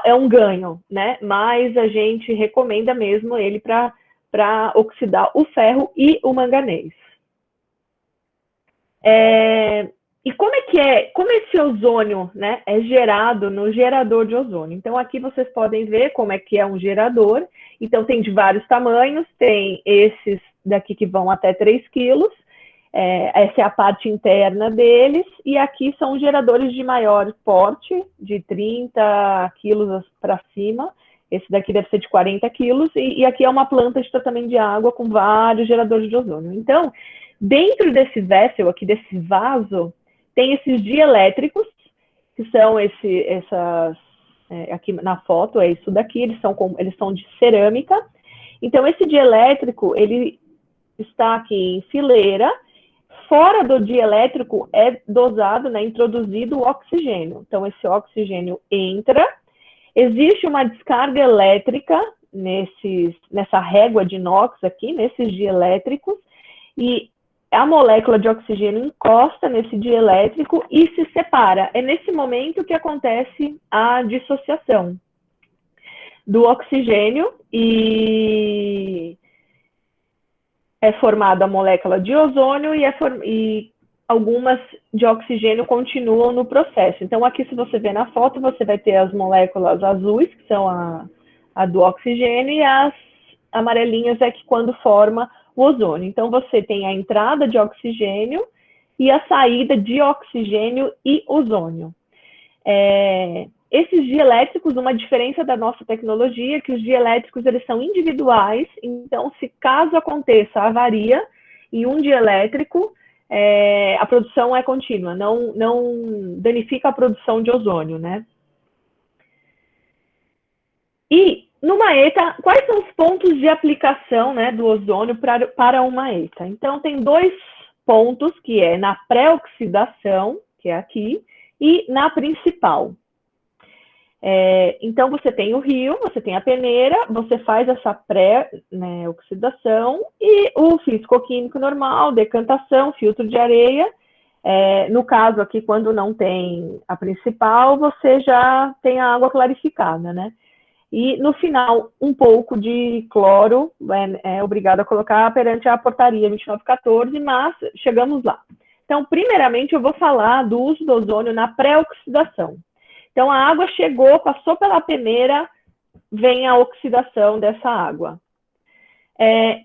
é um ganho, né? Mas a gente recomenda mesmo ele para oxidar o ferro e o manganês. E como esse ozônio, né, é gerado no gerador de ozônio? Então, aqui vocês podem ver como é que é um gerador. Então, tem de vários tamanhos, tem esses daqui que vão até 3 quilos, essa é a parte interna deles, e aqui são geradores de maior porte, de 30 quilos para cima, esse daqui deve ser de 40 quilos, e aqui é uma planta de tratamento de água com vários geradores de ozônio. Então, dentro desse vessel aqui, desse vaso, tem esses dielétricos, que são aqui na foto, é isso daqui, eles são de cerâmica. Então, esse dielétrico, ele está aqui em fileira. Fora do dielétrico é dosado, né, introduzido o oxigênio. Então, esse oxigênio entra, existe uma descarga elétrica nessa régua de inox aqui, nesses dielétricos, e a molécula de oxigênio encosta nesse dielétrico e se separa. É nesse momento que acontece a dissociação do oxigênio e é formada a molécula de ozônio e algumas de oxigênio continuam no processo. Então, aqui, se você ver na foto, você vai ter as moléculas azuis, que são a do oxigênio, e as amarelinhas é que quando forma o ozônio. Então, você tem a entrada de oxigênio e a saída de oxigênio e ozônio. Esses dielétricos, uma diferença da nossa tecnologia é que os dielétricos eles são individuais, então, se caso aconteça avaria em um dielétrico, a produção é contínua, não danifica a produção de ozônio, né? E numa ETA, quais são os pontos de aplicação, né, do ozônio para uma ETA? Então, tem 2 pontos, que é na pré-oxidação, que é aqui, e na principal. Então, você tem o rio, você tem a peneira, você faz essa pré-oxidação e o físico-químico normal, decantação, filtro de areia. No caso aqui, quando não tem a principal, você já tem a água clarificada, né? E, no final, um pouco de cloro é obrigado a colocar perante a portaria 2914, mas chegamos lá. Então, primeiramente, eu vou falar do uso do ozônio na pré-oxidação. Então, a água chegou, passou pela peneira, vem a oxidação dessa água.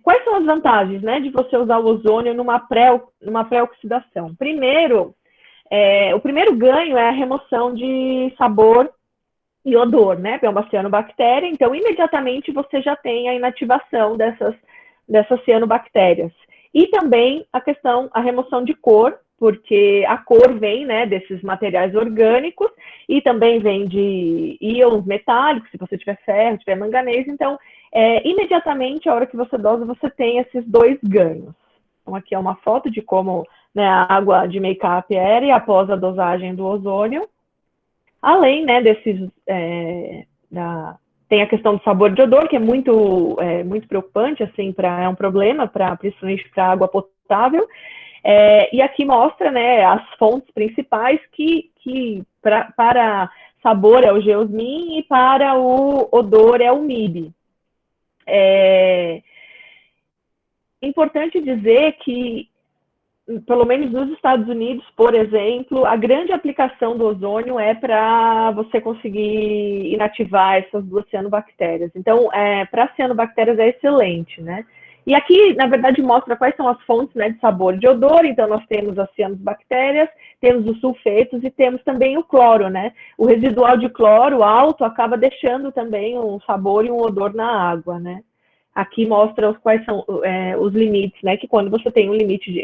Quais são as vantagens, né, de você usar o ozônio numa pré-oxidação? Primeiro, o primeiro ganho é a remoção de sabor e odor, né, é uma cianobactéria, então imediatamente você já tem a inativação dessas cianobactérias. E também a remoção de cor, porque a cor vem, né, desses materiais orgânicos e também vem de íons metálicos, se você tiver ferro, tiver manganês, então imediatamente a hora que você dosa, você tem esses 2 ganhos. Então aqui é uma foto de como, né, a água de make-up era e após a dosagem do ozônio. Além, né, tem a questão do sabor de odor, que é muito preocupante, assim, é um problema, principalmente para água potável. E aqui mostra, né, as fontes principais que para sabor é o geosmin e para o odor é o MIB. Importante dizer que, pelo menos nos Estados Unidos, por exemplo, a grande aplicação do ozônio é para você conseguir inativar essas 2 cianobactérias. Então, para cianobactérias é excelente, né? E aqui, na verdade, mostra quais são as fontes, né, de sabor e de odor. Então, nós temos as cianobactérias, temos os sulfetos e temos também o cloro, né? O residual de cloro alto acaba deixando também um sabor e um odor na água, né? Aqui mostra quais são os limites, né? Que quando você tem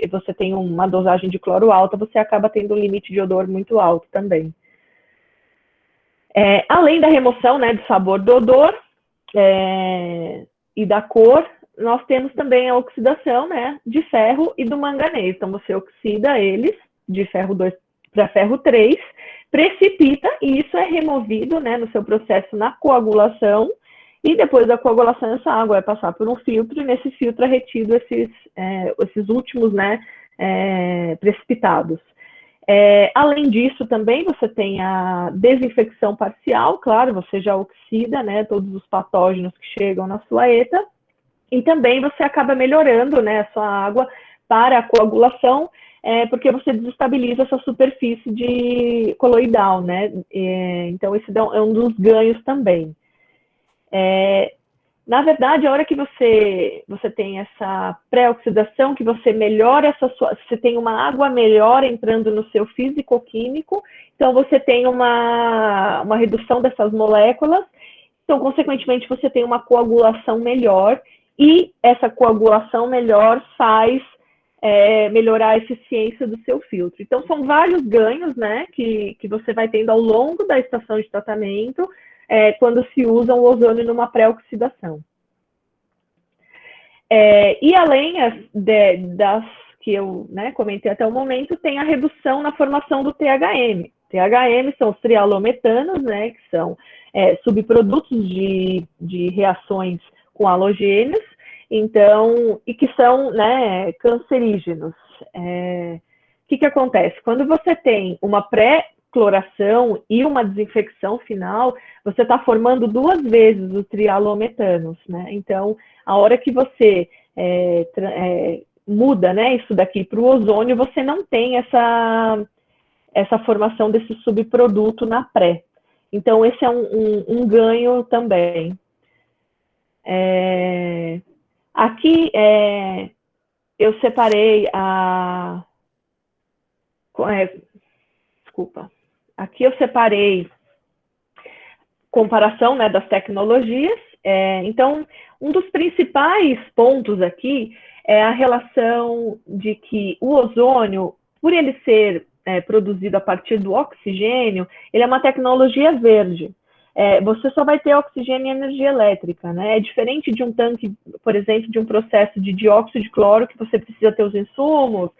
você tem uma dosagem de cloro alta, você acaba tendo um limite de odor muito alto também. Além da remoção, né, do sabor, do odor e da cor, nós temos também a oxidação, né, de ferro e do manganês. Então, você oxida eles de ferro 2 para ferro 3, precipita, e isso é removido, né, no seu processo na coagulação, e depois da coagulação, essa água vai passar por um filtro, e nesse filtro é retido esses últimos, né, precipitados. Além disso, também você tem a desinfecção parcial, claro, você já oxida, né, todos os patógenos que chegam na sua ETA, e também você acaba melhorando, né, a sua água para a coagulação, porque você desestabiliza essa superfície coloidal, né, então esse é um dos ganhos também. Na verdade, a hora que você tem essa pré-oxidação, que você melhora você tem uma água melhor entrando no seu físico-químico, então você tem uma redução dessas moléculas, então, consequentemente, você tem uma coagulação melhor, e essa coagulação melhor faz melhorar a eficiência do seu filtro. Então, são vários ganhos, né, que você vai tendo ao longo da estação de tratamento, quando se usa o ozônio numa pré-oxidação. E além das que eu, né, comentei até o momento, tem a redução na formação do THM. THM são os trialometanos, né, que são subprodutos de reações com halogênios, então, e que são, né, cancerígenos. O que acontece? Quando você tem uma pré-cloração e uma desinfecção final, você está formando 2 vezes os trialometanos, né? Então, a hora que você muda, né, isso daqui para o ozônio, você não tem essa formação desse subproduto na pré. Então, esse é um ganho também. Aqui eu separei desculpa. Aqui eu separei comparação, né, das tecnologias. Então, um dos principais pontos aqui é a relação de que o ozônio, por ele ser produzido a partir do oxigênio, ele é uma tecnologia verde. Você só vai ter oxigênio e energia elétrica, né? É diferente de um tanque, por exemplo, de um processo de dióxido de cloro, que você precisa ter os insumos,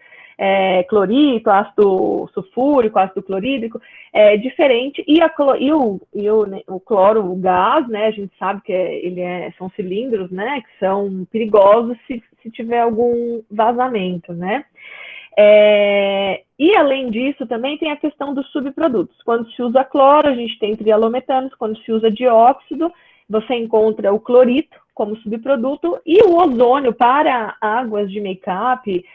clorito, ácido sulfúrico, ácido clorídrico, é diferente. E o cloro, o gás, né? A gente sabe que são cilindros, né? Que são perigosos se tiver algum vazamento, né? E além disso, também tem a questão dos subprodutos. Quando se usa cloro, a gente tem trialometanos. Quando se usa dióxido, você encontra o clorito como subproduto, e o ozônio para águas de make-up,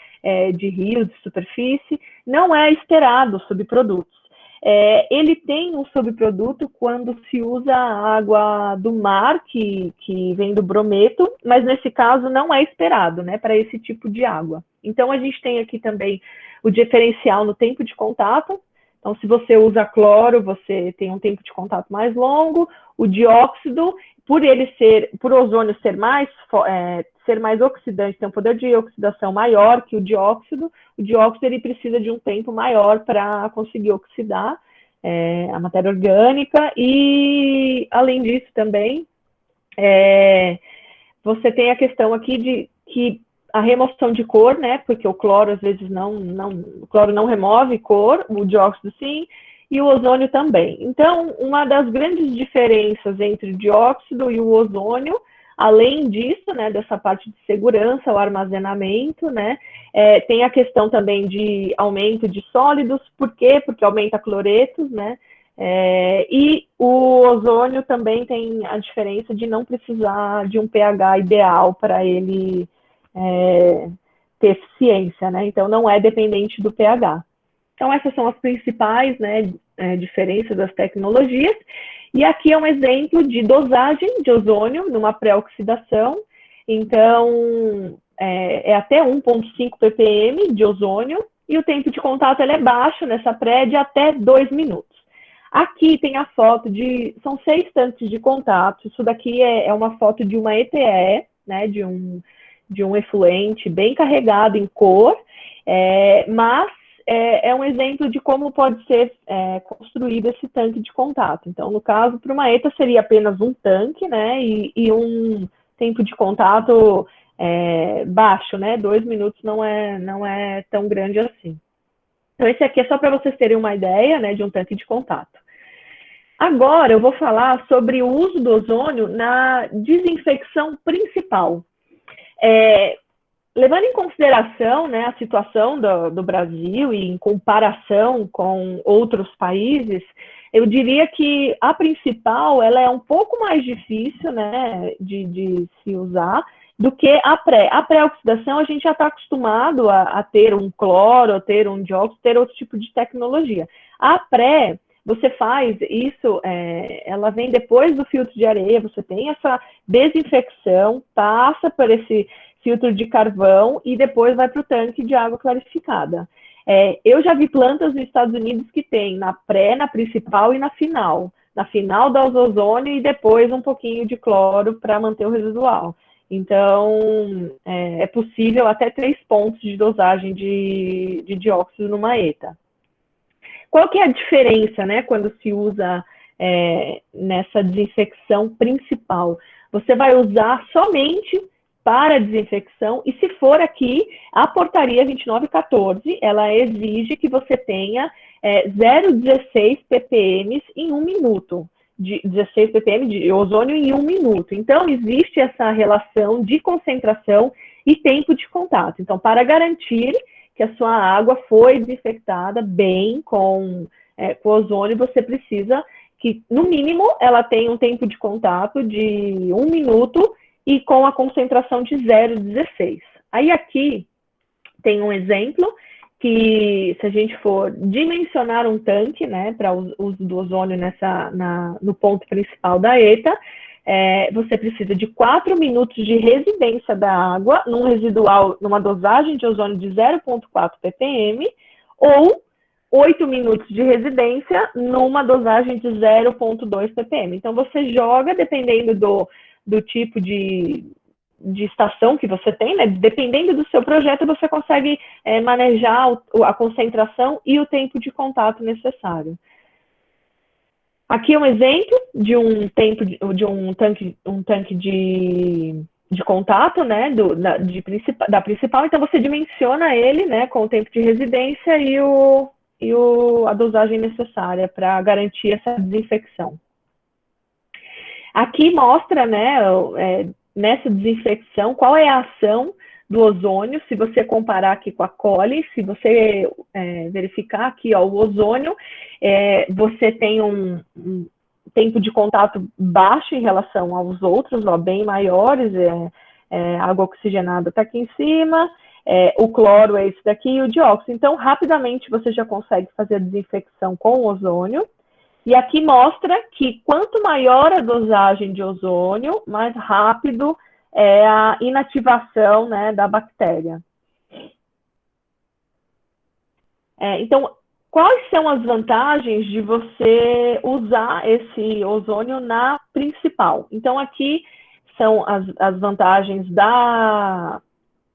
de rios, de superfície, não é esperado subprodutos. Ele tem um subproduto quando se usa a água do mar, que vem do brometo, mas nesse caso não é esperado, né, para esse tipo de água. Então, a gente tem aqui também o diferencial no tempo de contato. Então, se você usa cloro, você tem um tempo de contato mais longo. O dióxido, por o ozônio ser mais oxidante, tem um poder de oxidação maior que o dióxido ele precisa de um tempo maior para conseguir oxidar a matéria orgânica. E, além disso, também, você tem a questão aqui de que a remoção de cor, né, porque o cloro às vezes o cloro não remove cor, o dióxido sim, e o ozônio também. Então, uma das grandes diferenças entre o dióxido e o ozônio, além disso, né, dessa parte de segurança, o armazenamento, né, tem a questão também de aumento de sólidos. Por quê? Porque aumenta cloretos, né, e o ozônio também tem a diferença de não precisar de um pH ideal para ele ter eficiência, né, então não é dependente do pH. Então, essas são as principais, né, diferenças das tecnologias. E aqui é um exemplo de dosagem de ozônio numa pré-oxidação. Então, até 1,5 ppm de ozônio, e o tempo de contato é baixo nessa pré, de até 2 minutos. Aqui tem a foto são 6 tanques de contato. Isso daqui é uma foto de uma ETE, né, de um efluente bem carregado em cor, mas é um exemplo de como pode ser construído esse tanque de contato. Então, no caso, para uma ETA seria apenas um tanque, né, e um tempo de contato baixo, né, 2 minutos não é tão grande assim. Então, esse aqui é só para vocês terem uma ideia, né, de um tanque de contato. Agora, eu vou falar sobre o uso do ozônio na desinfecção principal. levando em consideração, né, a situação do Brasil e em comparação com outros países, eu diria que a principal ela é um pouco mais difícil, né, de se usar do que a pré. A pré-oxidação a gente já está acostumado a ter um cloro, a ter um dióxido, ter outro tipo de tecnologia. A pré, você faz isso, ela vem depois do filtro de areia, você tem essa desinfecção, passa por esse filtro de carvão e depois vai para o tanque de água clarificada. Eu já vi plantas nos Estados Unidos que tem na pré, na principal e na final. Na final dá o ozônio e depois um pouquinho de cloro para manter o residual. Então, é possível até 3 pontos de dosagem de dióxido numa ETA. Qual que é a diferença, né, quando se usa nessa desinfecção principal? Você vai usar somente para desinfecção, e se for aqui, a portaria 2914, ela exige que você tenha 0,16 ppm em 1 minuto, de 16 ppm de ozônio em 1 minuto. Então, existe essa relação de concentração e tempo de contato. Então, para garantir que a sua água foi desinfectada bem com ozônio, você precisa que, no mínimo, ela tenha um tempo de contato de 1 minuto e com a concentração de 0,16. Aí aqui tem um exemplo que, se a gente for dimensionar um tanque, né, para o uso do ozônio no ponto principal da ETA, você precisa de 4 minutos de residência da água num residual, numa dosagem de ozônio de 0,4 ppm, ou 8 minutos de residência numa dosagem de 0,2 ppm. Então, você joga, dependendo do tipo de estação que você tem, né? Dependendo do seu projeto, você consegue manejar a concentração e o tempo de contato necessário. Aqui é um exemplo de um tanque de contato, né, da principal. Então, você dimensiona ele, né, com o tempo de residência e a dosagem necessária para garantir essa desinfecção. Aqui mostra, né, nessa desinfecção, qual é a ação do ozônio, se você comparar aqui com a coli, se você verificar aqui, ó, o ozônio, você tem um tempo de contato baixo em relação aos outros, ó, bem maiores, água oxigenada está aqui em cima, o cloro é esse daqui e o dióxido. Então, rapidamente você já consegue fazer a desinfecção com o ozônio. E aqui mostra que quanto maior a dosagem de ozônio, mais rápido é a inativação, né, da bactéria. Então, quais são as vantagens de você usar esse ozônio na principal? Então, aqui são as vantagens da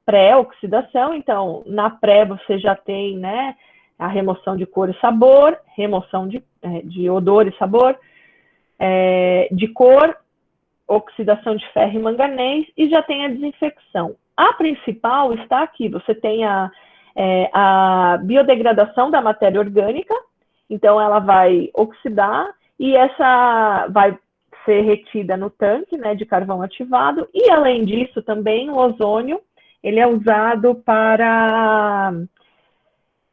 pré-oxidação. Então, na pré você já tem, né, a remoção de cor e sabor, remoção de odor e sabor, de cor, oxidação de ferro e manganês, e já tem a desinfecção. A principal está aqui, você tem a biodegradação da matéria orgânica, então ela vai oxidar, e essa vai ser retida no tanque, né, de carvão ativado, e além disso também o ozônio, ele é usado para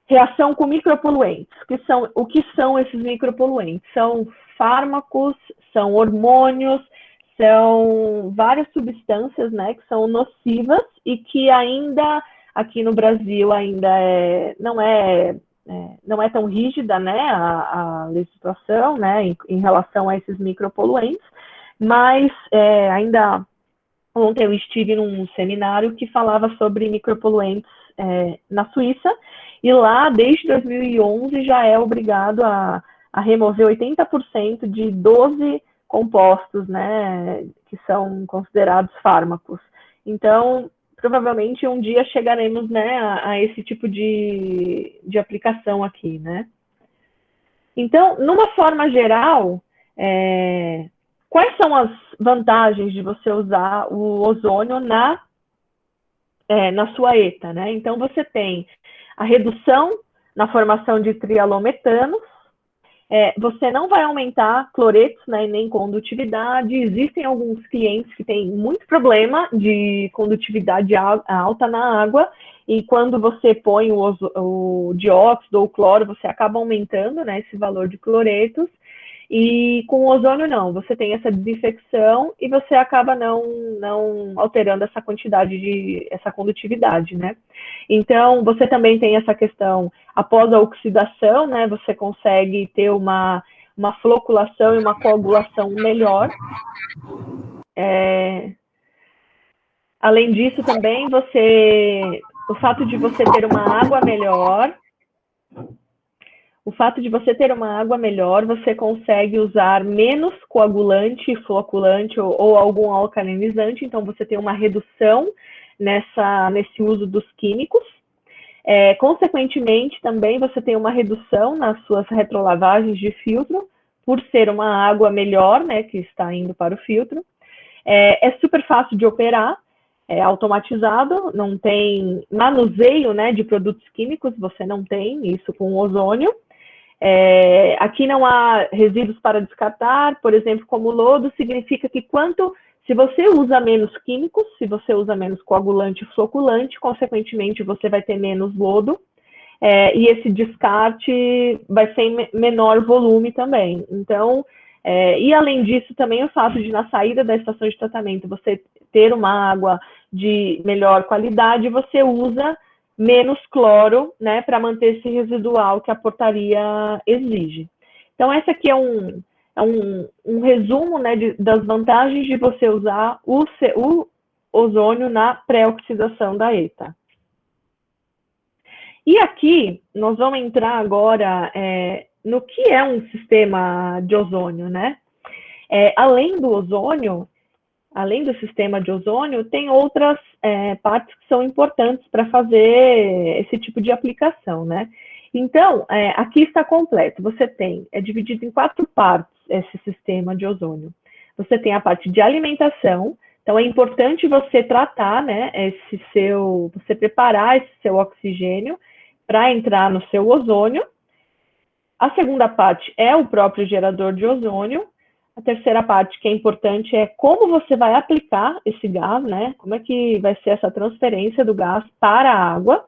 reação com micropoluentes. O que são esses micropoluentes? São fármacos, são hormônios, são várias substâncias, né, que são nocivas e que ainda, aqui no Brasil, ainda não é tão rígida, né, a legislação, né, em relação a esses micropoluentes, mas ainda ontem eu estive num seminário que falava sobre micropoluentes na Suíça, e lá, desde 2011, já é obrigado a remover 80% de 12 compostos, né, que são considerados fármacos. Então, provavelmente um dia chegaremos, né, a esse tipo de aplicação aqui, né. Então, numa forma geral, quais são as vantagens de você usar o ozônio na sua ETA, né? Então, você tem a redução na formação de trialometanos, você não vai aumentar cloretos, né, nem condutividade. Existem alguns clientes que têm muito problema de condutividade alta na água, e quando você põe o dióxido ou o cloro, você acaba aumentando, né, esse valor de cloretos. E com o ozônio não, você tem essa desinfecção e você acaba não alterando essa quantidade essa condutividade, né? Então, você também tem essa questão, após a oxidação, né, você consegue ter uma floculação e uma coagulação melhor. Além disso, também, o fato de você ter uma água melhor, você consegue usar menos coagulante, floculante ou algum alcalinizante, então você tem uma redução nesse uso dos químicos. Consequentemente, também você tem uma redução nas suas retrolavagens de filtro, por ser uma água melhor, né, que está indo para o filtro. É super fácil de operar, é automatizado, não tem manuseio, né, de produtos químicos, você não tem isso com ozônio. Aqui não há resíduos para descartar, por exemplo, como lodo, significa que se você usa menos químicos, se você usa menos coagulante e floculante, consequentemente você vai ter menos lodo, e esse descarte vai ser em menor volume também. Então, e além disso, também o fato de na saída da estação de tratamento você ter uma água de melhor qualidade, você usa menos cloro, né, para manter esse residual que a portaria exige. Então, esse aqui é um resumo, né, das vantagens de você usar o ozônio na pré-oxidação da ETA. E aqui, nós vamos entrar agora no que é um sistema de ozônio, né? Além do ozônio, além do sistema de ozônio, tem outras partes que são importantes para fazer esse tipo de aplicação, né? Então, aqui está completo. Você tem, dividido em 4 partes esse sistema de ozônio. Você tem a parte de alimentação, então é importante você tratar, né, você preparar esse seu oxigênio para entrar no seu ozônio. A segunda parte é o próprio gerador de ozônio. A terceira parte, que é importante, é como você vai aplicar esse gás, né? Como é que vai ser essa transferência do gás para a água.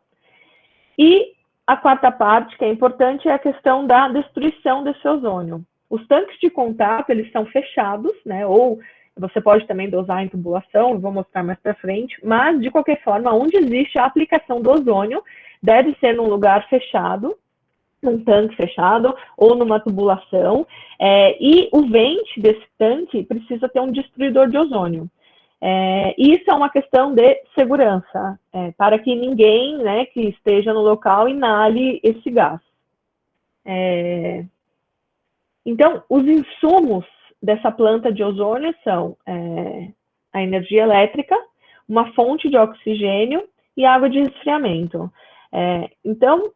E a quarta parte, que é importante, é a questão da destruição desse ozônio. Os tanques de contato, eles são fechados, né? Ou você pode também dosar em tubulação, vou mostrar mais para frente, mas, de qualquer forma, onde existe a aplicação do ozônio, deve ser num lugar fechado, num tanque fechado ou numa tubulação, e o vente desse tanque precisa ter um destruidor de ozônio. Isso é uma questão de segurança, para que ninguém, né, que esteja no local inale esse gás. Então, os insumos dessa planta de ozônio são a energia elétrica, uma fonte de oxigênio e água de resfriamento. Então,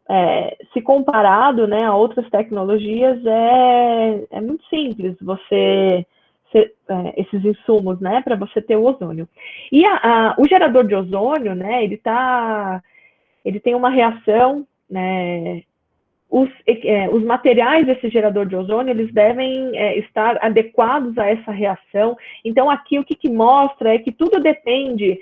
se comparado, né, a outras tecnologias, é muito simples esses insumos, né, para você ter o ozônio. E o gerador de ozônio, né, ele tem uma reação, né, os materiais desse gerador de ozônio, eles devem estar adequados a essa reação. Então, aqui o que mostra é que tudo depende,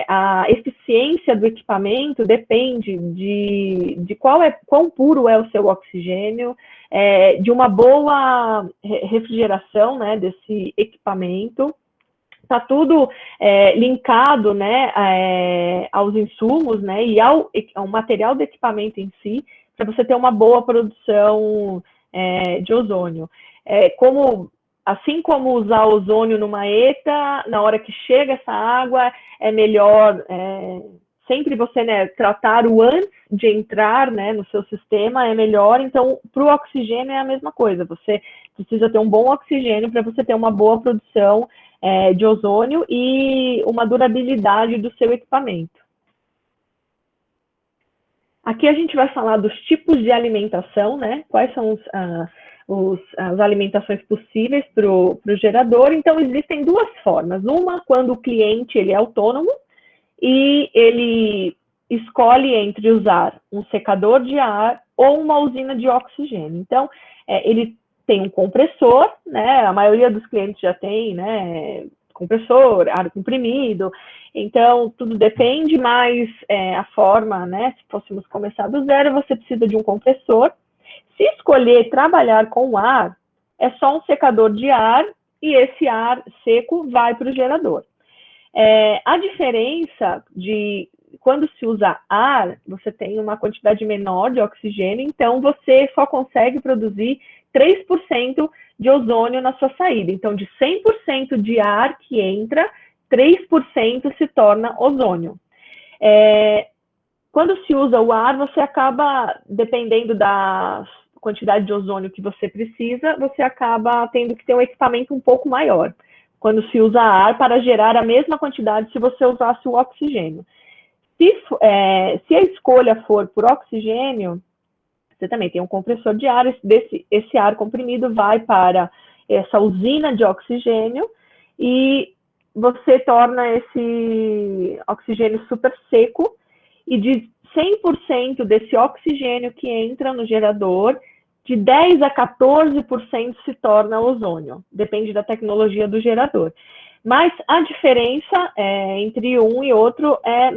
a eficiência do equipamento depende de quão puro é o seu oxigênio, de uma boa refrigeração, né, desse equipamento. Está tudo linkado, né, aos insumos, né, e ao material do equipamento em si, para você ter uma boa produção de ozônio. Assim como usar ozônio numa ETA, na hora que chega essa água, é melhor sempre você, né, tratar o antes de entrar, né, no seu sistema, é melhor. Então, para o oxigênio é a mesma coisa. Você precisa ter um bom oxigênio para você ter uma boa produção de ozônio e uma durabilidade do seu equipamento. Aqui a gente vai falar dos tipos de alimentação, né? Quais são as alimentações possíveis para o gerador. Então, existem 2 formas. Uma, quando o cliente ele é autônomo e ele escolhe entre usar um secador de ar ou uma usina de oxigênio. Então, ele tem um compressor, né? A maioria dos clientes já tem, né? Compressor, ar comprimido. Então, tudo depende, mas a forma, né? Se fôssemos começar do zero, você precisa de um compressor. Se escolher trabalhar com ar, é só um secador de ar e esse ar seco vai para o gerador. A diferença de quando se usa ar, você tem uma quantidade menor de oxigênio, então você só consegue produzir 3% de ozônio na sua saída. Então, de 100% de ar que entra, 3% se torna ozônio. Quando se usa o ar, você acaba, dependendo da quantidade de ozônio que você precisa, você acaba tendo que ter um equipamento um pouco maior. Quando se usa ar para gerar a mesma quantidade se você usasse o oxigênio. Se a escolha for por oxigênio, você também tem um compressor de ar, esse ar comprimido vai para essa usina de oxigênio e você torna esse oxigênio super seco e de 100% desse oxigênio que entra no gerador, de 10 a 14% se torna ozônio, depende da tecnologia do gerador. Mas a diferença entre um e outro é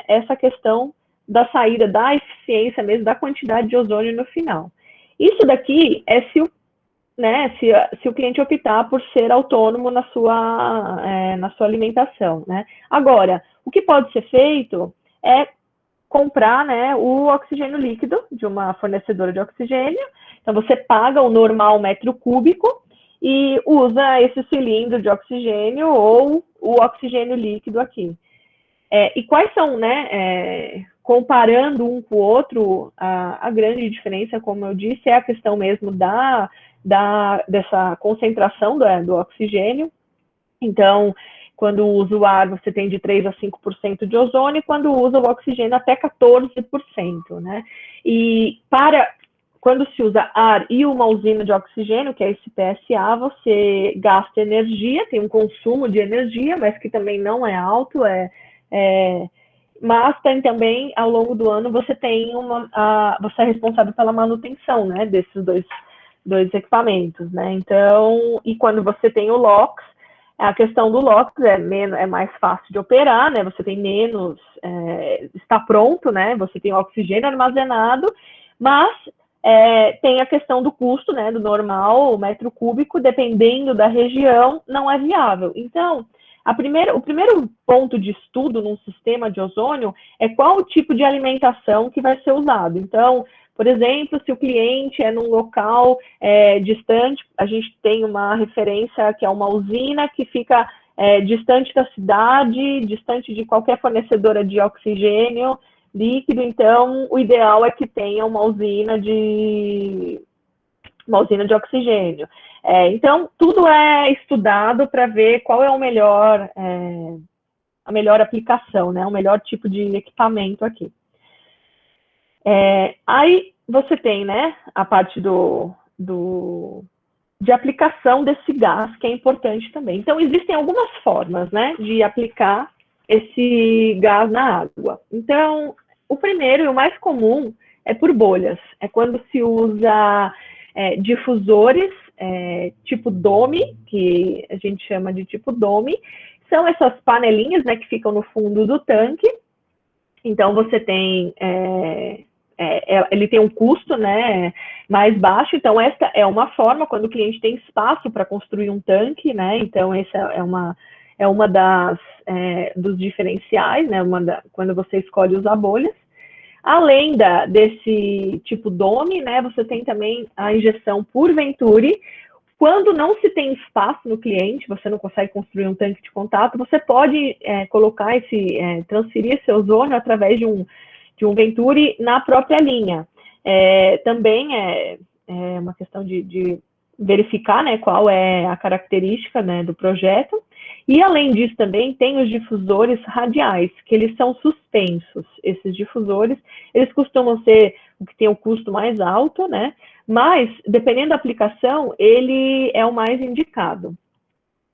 essa questão da saída, da eficiência mesmo, da quantidade de ozônio no final. Isso daqui é se o cliente optar por ser autônomo na sua alimentação, né? Agora, o que pode ser feito é comprar, né, o oxigênio líquido de uma fornecedora de oxigênio. Então, você paga o normal metro cúbico e usa esse cilindro de oxigênio ou o oxigênio líquido aqui. E quais são, né, comparando um com o outro, a grande diferença, como eu disse, é a questão mesmo dessa concentração do oxigênio. Então, quando usa o ar, você tem de 3 a 5% de ozônio, e quando usa o oxigênio, até 14%, né? E quando se usa ar e uma usina de oxigênio, que é esse PSA, você gasta energia, tem um consumo de energia, mas que também não é alto, mas tem também, ao longo do ano, você você é responsável pela manutenção, né, desses dois equipamentos, né? Então, e quando você tem o LOX, a questão do LOX é mais fácil de operar, né? Você tem menos, está pronto, né? Você tem oxigênio armazenado, mas tem a questão do custo, né? Do normal, o metro cúbico, dependendo da região, não é viável. Então, o primeiro ponto de estudo num sistema de ozônio é qual o tipo de alimentação que vai ser usado. Então, por exemplo, se o cliente é num local distante, a gente tem uma referência que é uma usina que fica distante da cidade, distante de qualquer fornecedora de oxigênio líquido, então o ideal é que tenha uma usina de oxigênio. Então, tudo é estudado para ver qual é a melhor aplicação, né? O melhor tipo de equipamento aqui. Aí você tem, né, a parte de aplicação desse gás, que é importante também. Então, existem algumas formas, né, de aplicar esse gás na água. Então, o primeiro e o mais comum é por bolhas. É quando se usa difusores tipo dome, que a gente chama de tipo dome. São essas panelinhas, né, que ficam no fundo do tanque. Então, você tem ele tem um custo, né, mais baixo, então essa é uma forma, quando o cliente tem espaço para construir um tanque, né, então essa é uma dos diferenciais, né, quando você escolhe usar bolhas. Além desse tipo dome, né, você tem também a injeção por Venturi. Quando não se tem espaço no cliente, você não consegue construir um tanque de contato, você pode colocar transferir esse ozônio através de um Venturi na própria linha. Também é uma questão de verificar, né, qual é a característica, né, do projeto. E, além disso, também tem os difusores radiais, que eles são suspensos. Esses difusores, eles costumam ser o que tem o custo mais alto, né? Mas, dependendo da aplicação, ele é o mais indicado.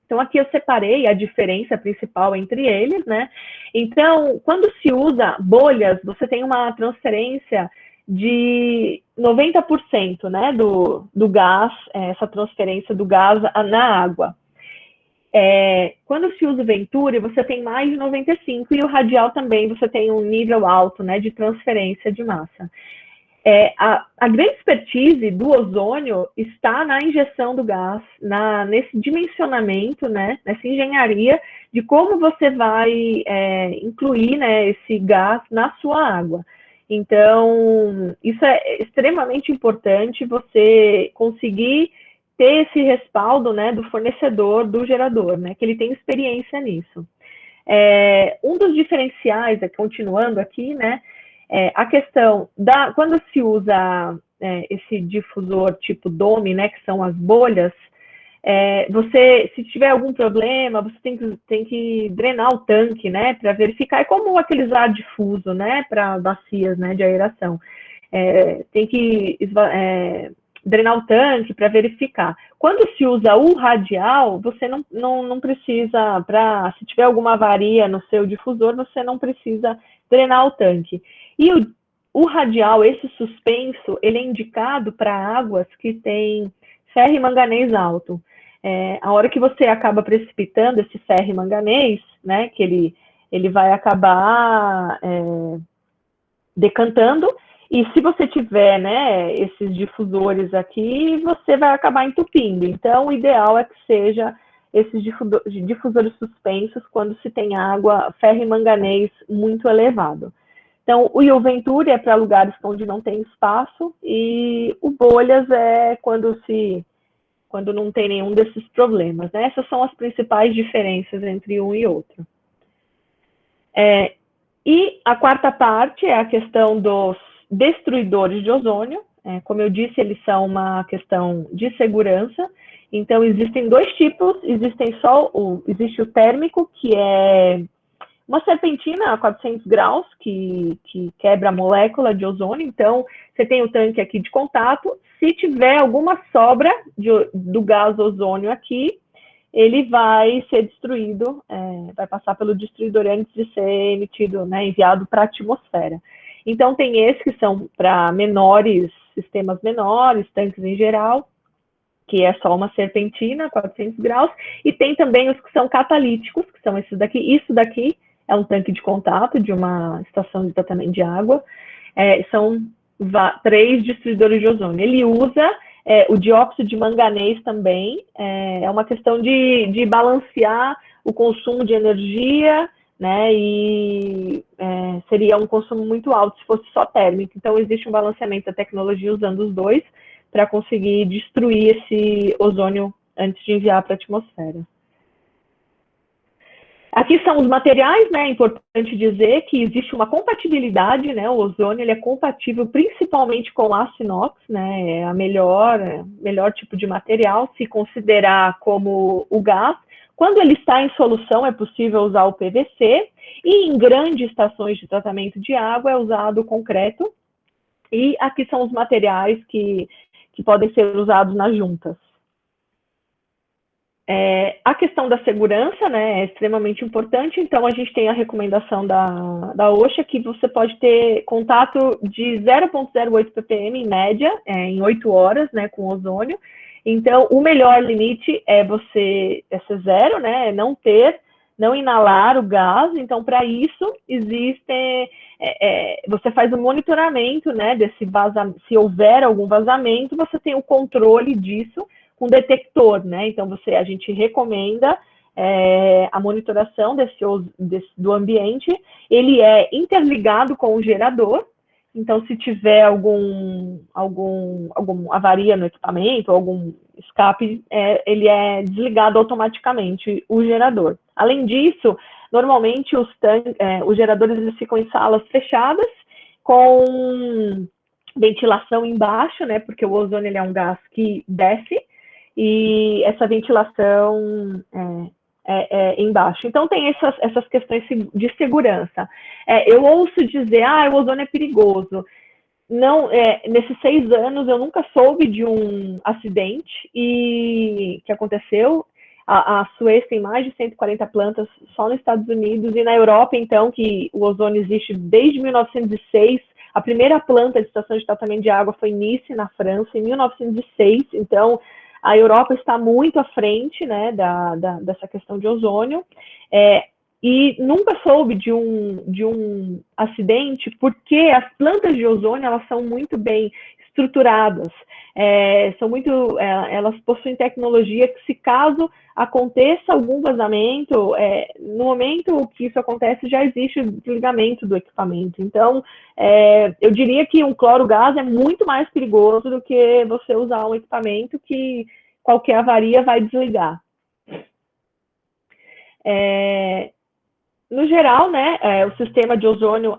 Então, aqui eu separei a diferença principal entre eles, né? Então, quando se usa bolhas, você tem uma transferência de 90%, né, do gás, essa transferência do gás na água. Quando se usa o Venturi, você tem mais de 95%, e o radial também você tem um nível alto, né, de transferência de massa. A grande expertise do ozônio está na injeção do gás, nesse dimensionamento, né, nessa engenharia de como você vai incluir, né, esse gás na sua água. Então, isso é extremamente importante, você conseguir ter esse respaldo, né, do fornecedor, do gerador, né, que ele tem experiência nisso. Um dos diferenciais, continuando aqui, né, a questão quando se usa esse difusor tipo dome, né, que são as bolhas, se tiver algum problema, você tem que drenar o tanque, né, para verificar. É como aqueles ar difuso, né, para bacias, né, de aeração. Tem que drenar o tanque para verificar. Quando se usa o radial, você não precisa, se tiver alguma avaria no seu difusor, você não precisa drenar o tanque. E o radial, esse suspenso, ele é indicado para águas que têm ferro e manganês alto. A hora que você acaba precipitando esse ferro e manganês, né, que ele vai acabar decantando, e se você tiver, né, esses difusores aqui, você vai acabar entupindo. Então, o ideal é que seja esses difusores suspensos quando se tem água, ferro e manganês muito elevado. Então, o Venturi é para lugares onde não tem espaço, e o bolhas é quando não tem nenhum desses problemas, né? Essas são as principais diferenças entre um e outro. E a quarta parte é a questão dos destruidores de ozônio. Como eu disse, eles são uma questão de segurança. Então, existem dois tipos. Existe o térmico, que é uma serpentina a 400 graus, que quebra a molécula de ozônio. Então, você tem o tanque aqui de contato. Se tiver alguma sobra do gás ozônio aqui, ele vai ser destruído, vai passar pelo destruidor antes de ser emitido, né, enviado para a atmosfera. Então, tem esses que são para sistemas menores, tanques em geral, que é só uma serpentina, 400 graus, e tem também os que são catalíticos, que são esses daqui. Isso daqui é um tanque de contato de uma estação de tratamento de água. São 3 destruidores de ozônio. Ele usa o dióxido de manganês também. É uma questão de balancear o consumo de energia, né, e seria um consumo muito alto se fosse só térmico. Então, existe um balanceamento da tecnologia usando os dois para conseguir destruir esse ozônio antes de enviar para a atmosfera. Aqui são os materiais, né? É importante dizer que existe uma compatibilidade, né? O ozônio ele é compatível principalmente com aço inox, né? É a melhor tipo de material, se considerar como o gás. Quando ele está em solução, é possível usar o PVC, e em grandes estações de tratamento de água é usado o concreto. E aqui são os materiais que podem ser usados nas juntas. A questão da segurança, né, é extremamente importante. Então, a gente tem a recomendação da OSHA, que você pode ter contato de 0,08 ppm em média, em 8 horas, né, com ozônio. Então, o melhor limite é ser zero, né, não inalar o gás. Então, para isso, você faz o monitoramento, né, desse vazamento. Se houver algum vazamento, você tem o controle disso com detector, né? Então, a gente recomenda a monitoração do ambiente. Ele é interligado com o gerador. Então, se tiver algum avaria no equipamento, algum escape, ele é desligado automaticamente, o gerador. Além disso, normalmente os geradores eles ficam em salas fechadas, com ventilação embaixo, né? Porque o ozônio ele é um gás que desce, e essa ventilação embaixo. Então, tem essas questões de segurança. Eu ouço dizer, o ozônio é perigoso. Não, nesses 6 anos, eu nunca soube de um acidente que aconteceu. A Suécia tem mais de 140 plantas só nos Estados Unidos, e na Europa, então, que o ozônio existe desde 1906, A primeira planta de estação de tratamento de água foi em Nice, na França, em 1906. Então, a Europa está muito à frente, né, dessa questão de ozônio. E nunca soube de um acidente, porque as plantas de ozônio, elas são muito bem estruturadas, elas possuem tecnologia que, se caso aconteça algum vazamento, no momento que isso acontece, já existe o desligamento do equipamento. Então, eu diria que um cloro-gás é muito mais perigoso do que você usar um equipamento que qualquer avaria vai desligar. No geral, né, o sistema de ozônio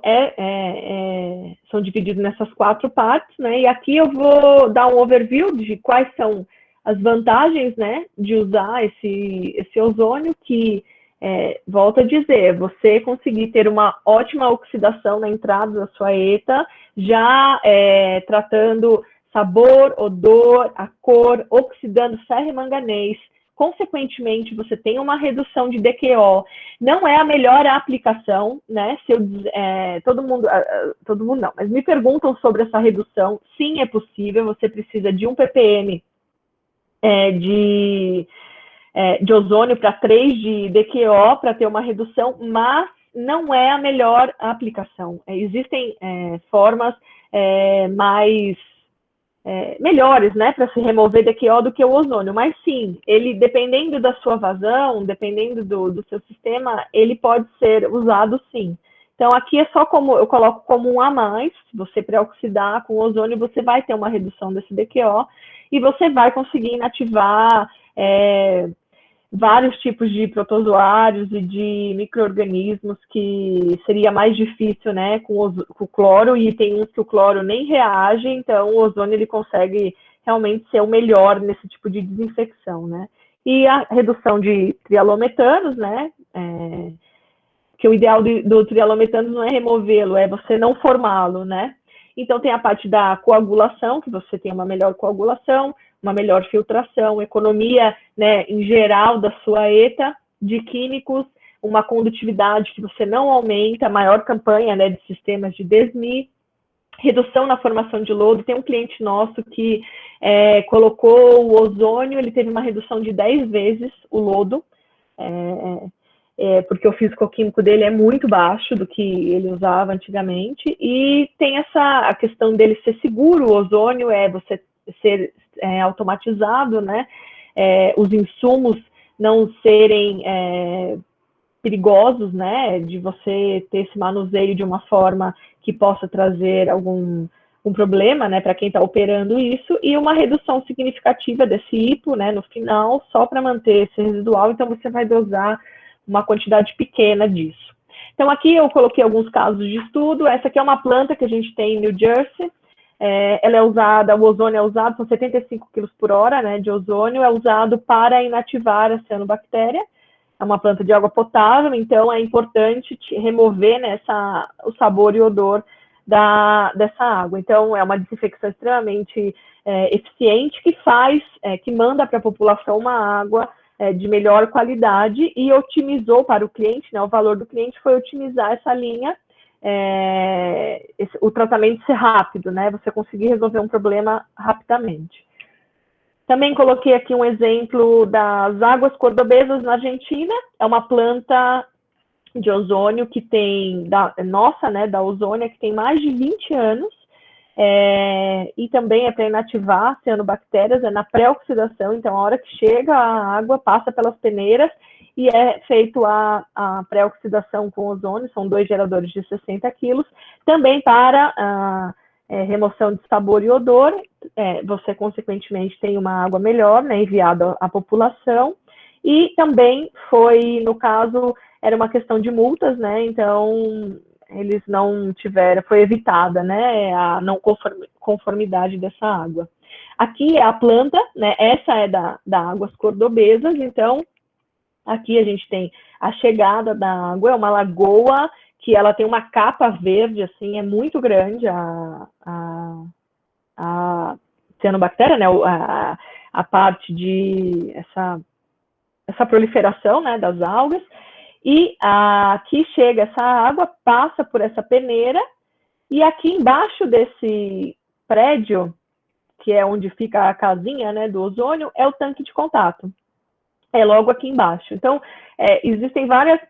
são divididos nessas 4 partes, né, e aqui eu vou dar um overview de quais são as vantagens, né, de usar esse ozônio, que, volto a dizer, você conseguir ter uma ótima oxidação na entrada da sua ETA, já tratando sabor, odor, a cor, oxidando ferro e manganês. Consequentemente, você tem uma redução de DQO. Não é a melhor aplicação, né? Todo mundo não, mas me perguntam sobre essa redução. Sim, é possível. Você precisa de 1 ppm de ozônio para 3 de DQO para ter uma redução, mas não é a melhor aplicação. Existem formas mais melhores, né, para se remover DQO do que o ozônio, mas sim, ele, dependendo da sua vazão, dependendo do seu sistema, ele pode ser usado sim. Então, aqui é só como eu coloco como um a mais. Se você pré-oxidar com ozônio, você vai ter uma redução desse DQO e você vai conseguir inativar vários tipos de protozoários e de micro-organismos que seria mais difícil, né, com o cloro, e tem uns que o cloro nem reage, então o ozônio ele consegue realmente ser o melhor nesse tipo de desinfecção, né. E a redução de trialometanos, né, que o ideal do trialometano não é removê-lo, é você não formá-lo, né. Então tem a parte da coagulação, que você tem uma melhor coagulação, uma melhor filtração, economia, né, em geral da sua ETA de químicos, uma condutividade que você não aumenta, maior campanha, né, de sistemas de DESMI, redução na formação de lodo. Tem um cliente nosso que colocou o ozônio, ele teve uma redução de 10 vezes o lodo, porque o físico-químico dele é muito baixo do que ele usava antigamente, e tem a questão dele ser seguro. O ozônio você ser automatizado, né? Os insumos não serem perigosos, né? De você ter esse manuseio de uma forma que possa trazer algum problema, né? Para quem está operando isso, e uma redução significativa desse hipo, né? No final, só para manter esse residual. Então você vai dosar uma quantidade pequena disso. Então aqui eu coloquei alguns casos de estudo. Essa aqui é uma planta que a gente tem em New Jersey. Ela é usada, o ozônio é usado, são 75 kg por hora, né, de ozônio, é usado para inativar a cianobactéria. É uma planta de água potável, então é importante remover, né, o sabor e o odor dessa água. Então é uma desinfecção extremamente eficiente, que manda para a população uma água de melhor qualidade, e otimizou para o cliente, né, o valor do cliente foi otimizar essa linha, o tratamento ser rápido, né? Você conseguir resolver um problema rapidamente. Também coloquei aqui um exemplo das águas cordobesas na Argentina. É uma planta de ozônio que tem, né, da ozônia, que tem mais de 20 anos, e também é para inativar cianobactérias, na pré-oxidação. Então, a hora que chega a água, passa pelas peneiras, e é feito a pré-oxidação com ozônio. São 2 geradores de 60 quilos, também para remoção de sabor e odor. Você, consequentemente, tem uma água melhor, né, enviada à população. E também no caso, era uma questão de multas, né, então eles não tiveram, foi evitada, né, a não conformidade dessa água. Aqui é a planta, né, essa é da Águas Cordobesas. Então aqui a gente tem a chegada da água, é uma lagoa que ela tem uma capa verde, assim, é muito grande a cianobactéria, né, a parte de essa proliferação, né, das algas, e aqui chega essa água, passa por essa peneira, E aqui embaixo desse prédio, que é onde fica a casinha, né, do ozônio, é o tanque de contato. É logo aqui embaixo. Então, existem várias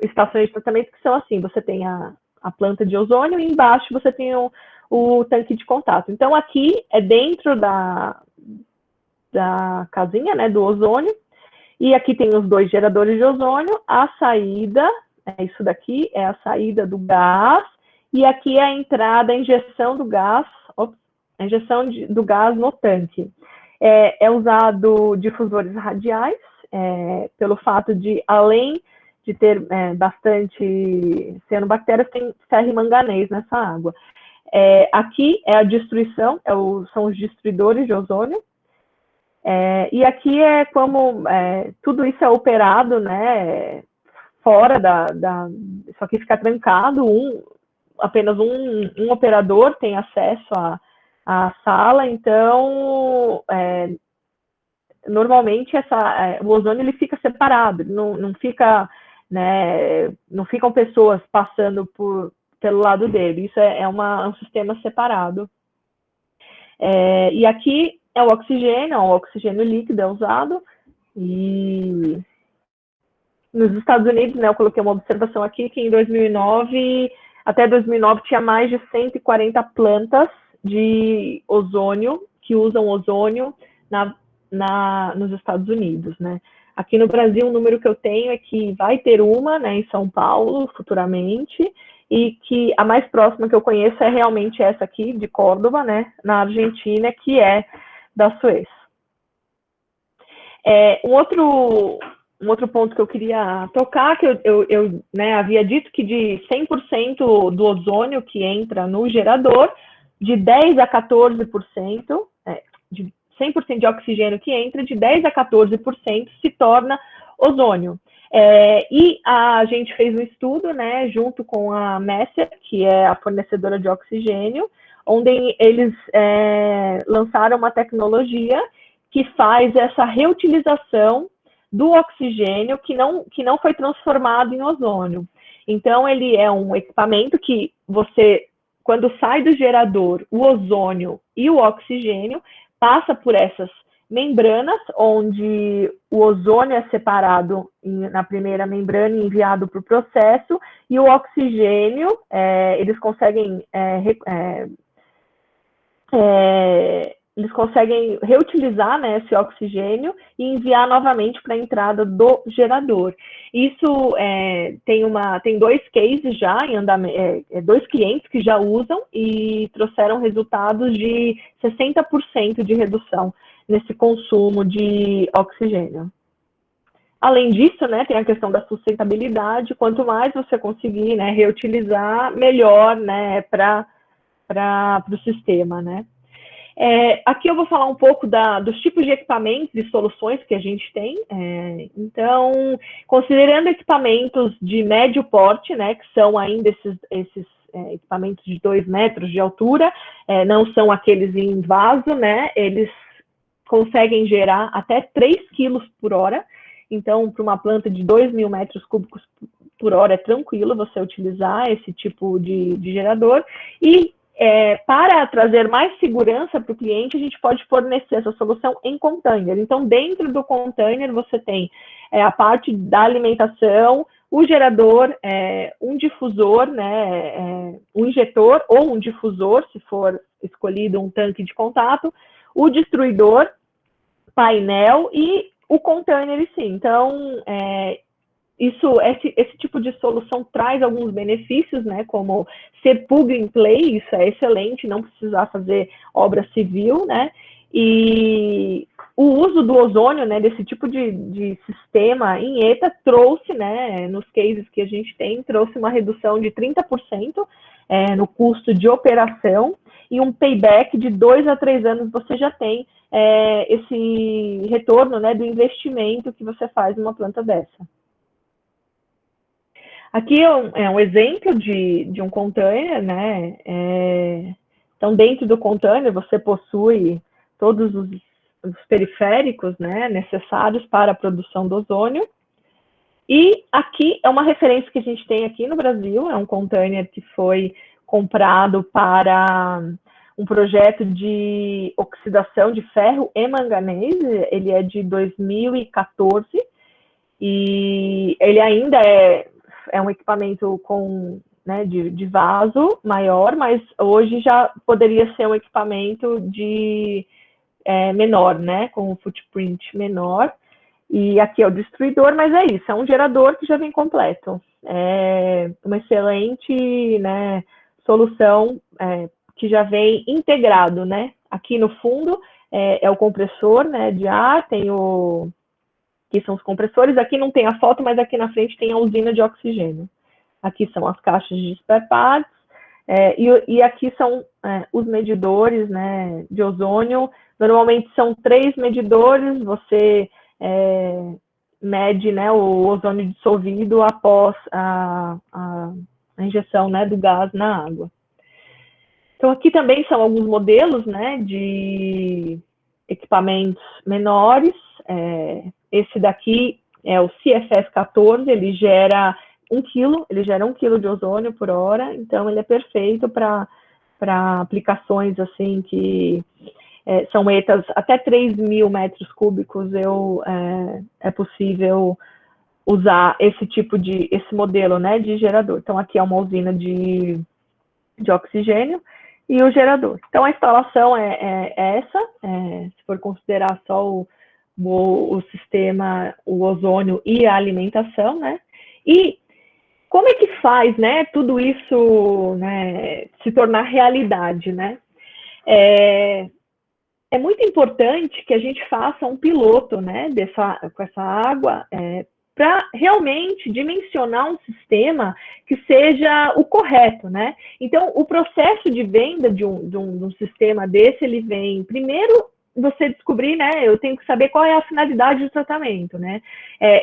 estações de tratamento que são assim, você tem a planta de ozônio e embaixo você tem o tanque de contato. Então, aqui é dentro da casinha, né, do ozônio, e aqui tem os 2 geradores de ozônio, a saída, isso daqui é a saída do gás, e aqui é a entrada, a injeção do gás, a injeção do gás no tanque. É usado difusores radiais, pelo fato de, além de ter bastante cianobactérias, tem ferro e manganês nessa água. Aqui é a destruição, são os destruidores de ozônio, e aqui é como tudo isso é operado, né, fora isso aqui fica trancado, apenas um operador tem acesso à sala, então normalmente o ozônio ele fica separado, não fica, né, não ficam pessoas passando pelo lado dele, isso é um sistema separado. E aqui é o oxigênio líquido é usado, e nos Estados Unidos, né, eu coloquei uma observação aqui que em 2009, até 2009, tinha mais de 140 plantas de ozônio, que usam ozônio nos Estados Unidos, né. Aqui no Brasil, o número que eu tenho é que vai ter uma, né, em São Paulo, futuramente, e que a mais próxima que eu conheço é realmente essa aqui, de Córdoba, né, na Argentina, que é da Suez. Um outro ponto que eu queria tocar, que eu né, havia dito que de 100% do ozônio que entra no gerador, de 10 a 14%, de 100% de oxigênio que entra, de 10 a 14% se torna ozônio. E a gente fez um estudo, né, junto com a Messer, que é a fornecedora de oxigênio, onde eles lançaram uma tecnologia que faz essa reutilização do oxigênio que não foi transformado em ozônio. Então, ele é um equipamento que você, quando sai do gerador, o ozônio e o oxigênio passa por essas membranas, onde o ozônio é separado na primeira membrana e enviado para o processo, e o oxigênio, eles conseguem reutilizar, né, esse oxigênio e enviar novamente para a entrada do gerador. Isso tem 2 cases já em andamento, 2 clientes que já usam e trouxeram resultados de 60% de redução nesse consumo de oxigênio. Além disso, né, tem a questão da sustentabilidade. Quanto mais você conseguir, né, reutilizar, melhor, né, para o sistema, né. Aqui eu vou falar um pouco dos tipos de equipamentos e soluções que a gente tem. Então, considerando equipamentos de médio porte, né, que são ainda esses equipamentos de 2 metros de altura, não são aqueles em vaso, né, eles conseguem gerar até 3 quilos por hora. Então, para uma planta de 2.000 metros cúbicos por hora, é tranquilo você utilizar esse tipo de gerador. E para trazer mais segurança para o cliente, a gente pode fornecer essa solução em container. Então, dentro do container, você tem a parte da alimentação, o gerador, um difusor, né, um injetor ou um difusor, se for escolhido um tanque de contato, o destruidor, painel e o container em si. Então, esse tipo de solução traz alguns benefícios, né, como ser plug and play, isso é excelente, não precisar fazer obra civil, né, e o uso do ozônio, né, desse tipo de sistema em ETA trouxe, né, nos cases que a gente tem, trouxe uma redução de 30% no custo de operação e um payback de 2 a 3 anos você já tem esse retorno, né, do investimento que você faz numa planta dessa. Aqui é um exemplo de um container, né? Então, dentro do container, você possui todos os periféricos, né, necessários para a produção do ozônio. E aqui é uma referência que a gente tem aqui no Brasil, é um container que foi comprado para um projeto de oxidação de ferro e manganês, ele é de 2014, e ele ainda é um equipamento com, né, de vaso maior, mas hoje já poderia ser um equipamento de menor, né, com um footprint menor. E aqui é o destruidor, mas é isso, é um gerador que já vem completo. É uma excelente, né, solução que já vem integrado, né? Aqui no fundo é o compressor, né, de ar, tem o... Aqui são os compressores, aqui não tem a foto, mas aqui na frente tem a usina de oxigênio. Aqui são as caixas de spare parts, e aqui são os medidores, né, de ozônio. Normalmente são 3 medidores, você mede, né, o ozônio dissolvido após a injeção, né, do gás na água. Então, aqui também são alguns modelos, né, de equipamentos menores. Esse daqui é o CFS-14, ele gera 1 kg, ele gera 1 kg de ozônio por hora, então ele é perfeito para aplicações assim que são ETAs até 3.000 metros cúbicos, é possível usar esse modelo, né, de gerador. Então, aqui é uma usina de oxigênio e o gerador. Então, a instalação é essa, se for considerar só o sistema, o ozônio e a alimentação, né? E como é que faz, né, tudo isso, né, se tornar realidade, né? É muito importante que a gente faça um piloto, né, com essa água, para realmente dimensionar um sistema que seja o correto, né? Então, o processo de venda de um sistema desse, ele vem primeiro você descobrir, né? Eu tenho que saber qual é a finalidade do tratamento, né?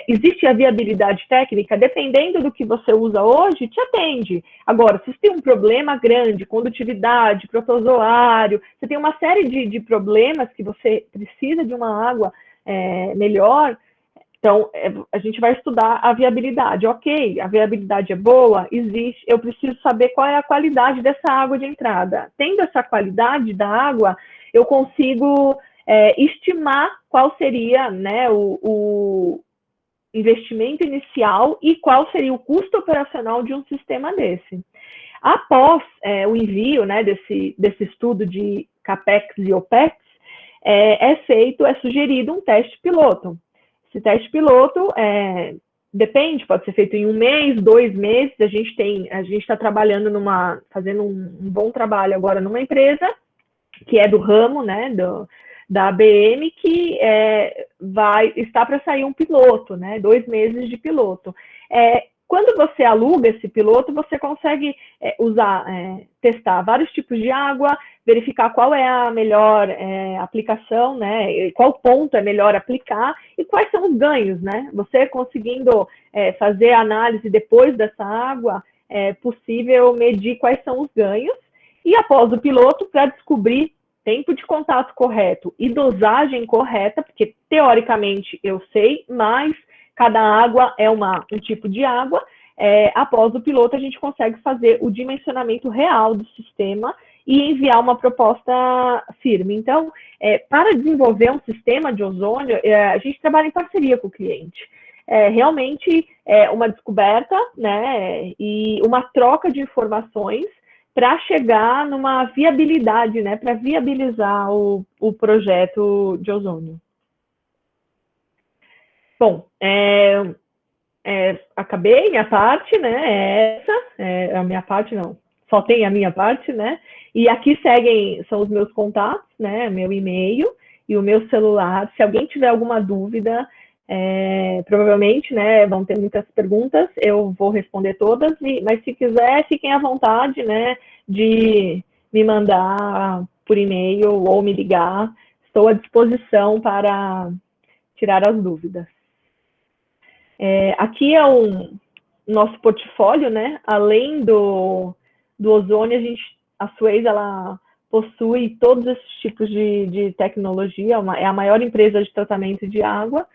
Existe a viabilidade técnica, dependendo do que você usa hoje, te atende. Agora, se você tem um problema grande, condutividade, protozoário, você tem uma série de problemas que você precisa de uma água melhor. Então, a gente vai estudar a viabilidade. Ok, a viabilidade é boa, existe, eu preciso saber qual é a qualidade dessa água de entrada. Tendo essa qualidade da água, eu consigo estimar qual seria, né, o investimento inicial e qual seria o custo operacional de um sistema desse. Após o envio, né, desse estudo de CAPEX e OPEX, é sugerido um teste piloto. Esse teste piloto depende, pode ser feito em 1 mês, 2 meses. A gente está trabalhando fazendo um bom trabalho agora numa empresa que é do ramo, né, da ABM, que está para sair um piloto, né, 2 meses de piloto. Quando você aluga esse piloto, você consegue testar vários tipos de água, verificar qual é a melhor aplicação, né? Qual ponto é melhor aplicar e quais são os ganhos, né? Você conseguindo fazer a análise depois dessa água, é possível medir quais são os ganhos. E após o piloto, para descobrir tempo de contato correto e dosagem correta, porque teoricamente eu sei, mas cada água é um tipo de água. Após o piloto, a gente consegue fazer o dimensionamento real do sistema e enviar uma proposta firme. Então, para desenvolver um sistema de ozônio, a gente trabalha em parceria com o cliente. Realmente é uma descoberta, né, e uma troca de informações para chegar numa viabilidade, né, para viabilizar o projeto de ozônio. Bom, acabei minha parte, né? A minha parte não, só tem a minha parte, né? E aqui são os meus contatos, né? Meu e-mail e o meu celular. Se alguém tiver alguma dúvida, provavelmente, né? Vão ter muitas perguntas, eu vou responder todas, mas se quiser, fiquem à vontade, né? De me mandar por e-mail ou me ligar. Estou à disposição para tirar as dúvidas. Aqui é o nosso portfólio, né? Além do ozônio, a Suez, ela possui todos esses tipos de tecnologia, é a maior empresa de tratamento de água,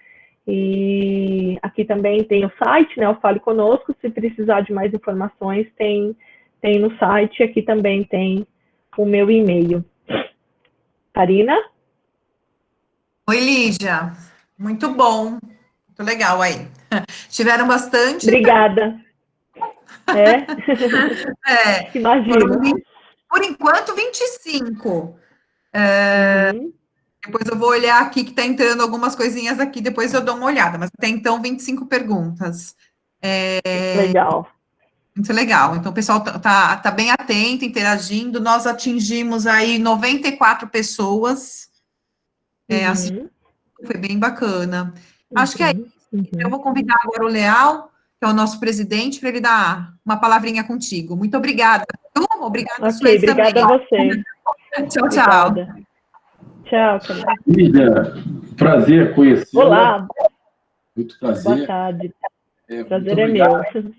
E aqui também tem o site, né, o Fale Conosco, se precisar de mais informações, tem no site, aqui também tem o meu e-mail. Karina? Oi, Lígia. Muito bom. Muito legal aí. Tiveram bastante. Obrigada. É? Foram, Imagino. por enquanto, 25. Uhum. Depois eu vou olhar aqui que está entrando algumas coisinhas aqui, depois eu dou uma olhada, mas até então 25 perguntas. Legal. Muito legal. Então, o pessoal tá bem atento, interagindo. Nós atingimos aí 94 pessoas. Assim, Uhum. foi bem bacana. Acho que é Uhum. isso. Eu Uhum. vou convidar agora o Leal, que é o nosso presidente, para ele dar uma palavrinha contigo. Muito obrigada. Obrigada, Ok, Sueli, também. obrigada a você. Tchau, tchau. Obrigada. Tchau, Karina. Lígia, prazer conhecê-la. Olá, Muito boa prazer. tarde. Muito Prazer é obrigado meu. por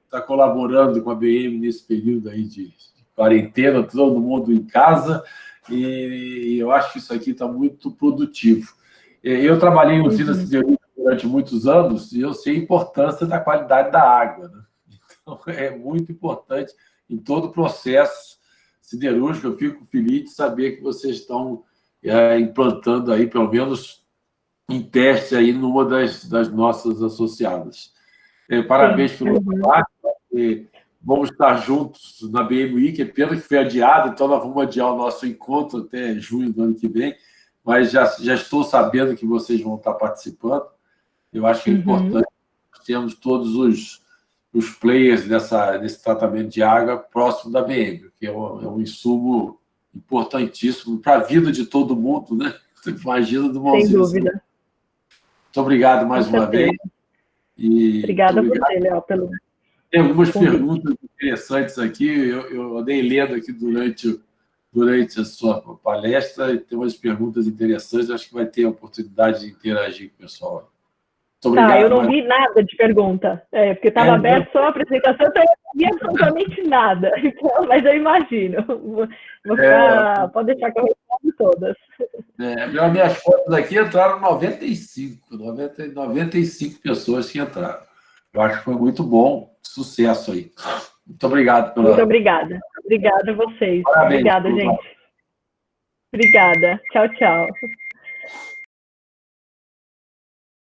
estar colaborando com a BM nesse período aí de quarentena, todo mundo em casa, e eu acho que isso aqui está muito produtivo. Eu trabalhei em usina Uhum. siderúrgica durante muitos anos e eu sei a importância da qualidade da água, né? Então, é muito importante em todo o processo siderúrgico. Eu fico feliz de saber que vocês estão implantando aí, pelo menos em teste aí numa das nossas associadas. Parabéns Sim. pelo trabalho. Vamos estar juntos na BMI, que é pena que foi adiado, então nós vamos adiar o nosso encontro até junho do ano que vem, mas já estou sabendo que vocês vão estar participando. Eu acho que é importante termos todos os players nesse tratamento de água próximo da BM, que é um insumo importantíssimo para a vida de todo mundo, né? Imagina do Sem usina. dúvida. Muito obrigado Com mais uma certeza. vez. E Obrigada a muito obrigado. você, Léo, pelo Tem algumas convite. perguntas interessantes aqui. Eu andei lendo aqui durante a sua palestra e tem umas perguntas interessantes. Acho que vai ter a oportunidade de interagir com o pessoal. Muito Tá, eu obrigado. não vi nada de pergunta, porque estava aberto só a apresentação, então eu não vi absolutamente nada. Então, mas eu imagino. Pode deixar que eu respondo todas. Minhas fotos aqui entraram 95 pessoas que entraram. Eu acho que foi muito bom. Sucesso aí. Muito obrigado Muito obrigada. Obrigada a vocês. Parabéns, Obrigada, gente. Obrigada. Tchau, tchau.